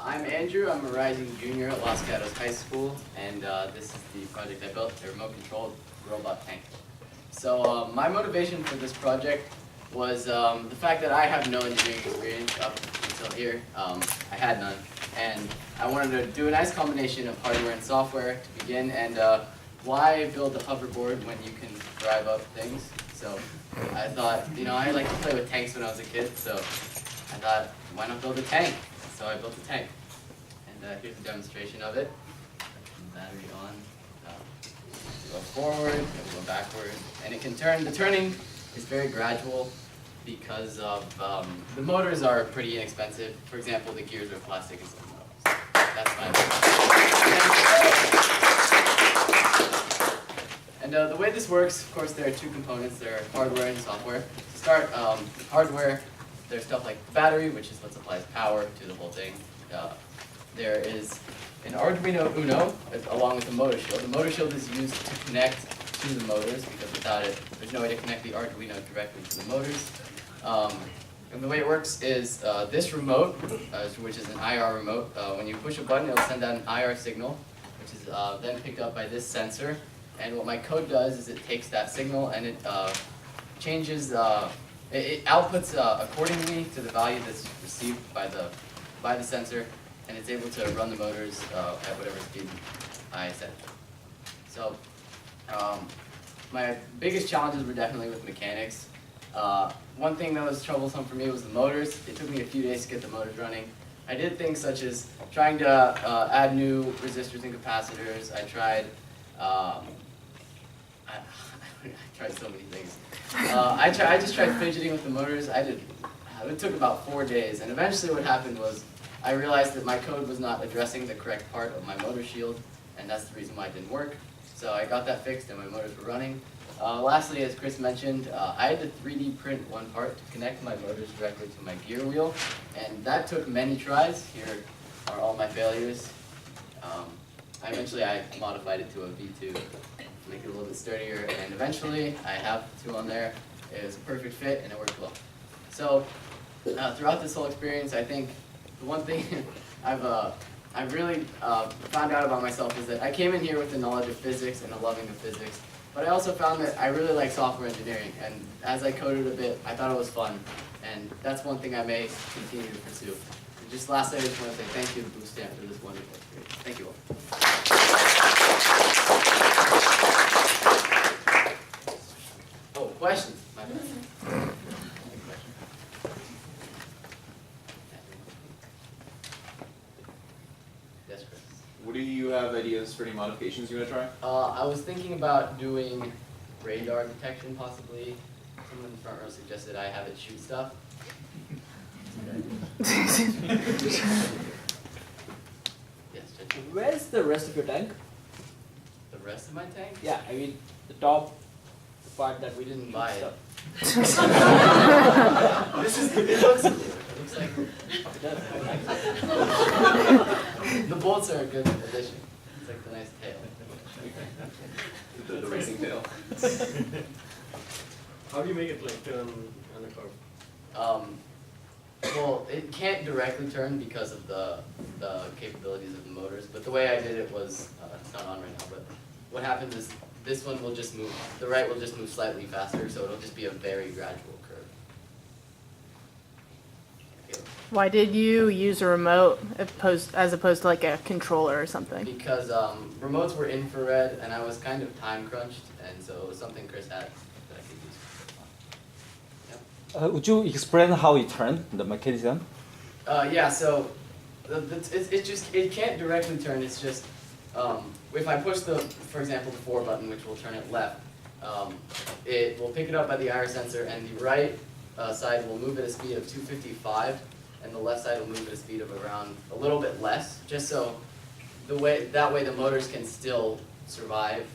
I'm Andrew. I'm a rising junior at Los Gatos High School, and this is the project I built, a remote-controlled robot tank. So my motivation for this project was the fact that I have no engineering experience up until here. I had none, and I wanted to do a nice combination of hardware and software to begin, and why build a hoverboard when you can drive up things? So I thought, I liked to play with tanks when I was a kid, so I thought, why not build a tank? So I built a tank, and here's a demonstration of it. Battery on, go forward, go backward, and it can turn. The turning is very gradual because of the motors are pretty inexpensive. For example, the gears are plastic and some metals. That's my And the way this works, of course, there are two components. There are hardware and software. To start, hardware, there's stuff like the battery, which is what supplies power to the whole thing. There is an Arduino Uno along with the motor shield. The motor shield is used to connect to the motors because without it, there's no way to connect the Arduino directly to the motors. And the way it works is this remote, which is an IR remote, when you push a button, it'll send out an IR signal, which is then picked up by this sensor. And what my code does is it takes that signal and it changes, it outputs accordingly to the value that's received by the sensor, and it's able to run the motors at whatever speed I set. So my biggest challenges were definitely with mechanics. One thing that was troublesome for me was the motors. It took me a few days to get the motors running. I did things such as trying to add new resistors and capacitors. I tried I tried so many things. I just tried fidgeting with the motors. It took about 4 days, and eventually what happened was I realized that my code was not addressing the correct part of my motor shield, and that's the reason why it didn't work. So I got that fixed, and my motors were running. Lastly, as Chris mentioned, I had to 3D print one part to connect my motors directly to my gear wheel, and that took many tries. Here are all my failures. Eventually I modified it to a V2 to make it a little bit sturdier, and eventually I have two on there. It was a perfect fit, and it worked well. So throughout this whole experience, I think the one thing I've really found out about myself is that I came in here with the knowledge of physics and a loving of physics, but I also found that I really like software engineering, and as I coded a bit, I thought it was fun, and that's one thing I may continue to pursue. And just lastly, I just want to say thank you to BlueStamp for this wonderful experience. Thank you all. Oh, questions? My bad. Yes, Chris. What do you have ideas for any modifications you want to try? I was thinking about doing radar detection, possibly. Someone in the front row suggested I have it shoot stuff. Yes, Judge. Where's the rest of your tank? The rest of my tank? Yeah, I mean the top part that we Didn't didn't buy stuff. It looks like it does. The bolts are a good addition. It's like the nice tail. The racing tail. How do you make it like turn on a curve? Well, it can't directly turn because of the capabilities of the motors, but the way I did it was, it's not on right now, but what happens is this one will just move, the right will just move slightly faster, so it'll just be a very gradual curve. Okay. Why did you use a remote as opposed to like a controller or something? Because remotes were infrared, and I was kind of time crunched, and so it was something Chris had that I could use. Would you explain how it turned, the mechanism? Yeah, so it can't directly turn. It's just if I push for example, the 4 button, which will turn it left, it will pick it up by the IR sensor, and the right side will move at a speed of 255, and the left side will move at a speed of around a little bit less, just so that way the motors can still survive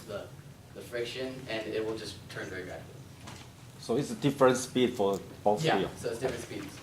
the friction, and it will just turn very gradually. So it's a different speed for both Yeah, wheels. so it's different speeds.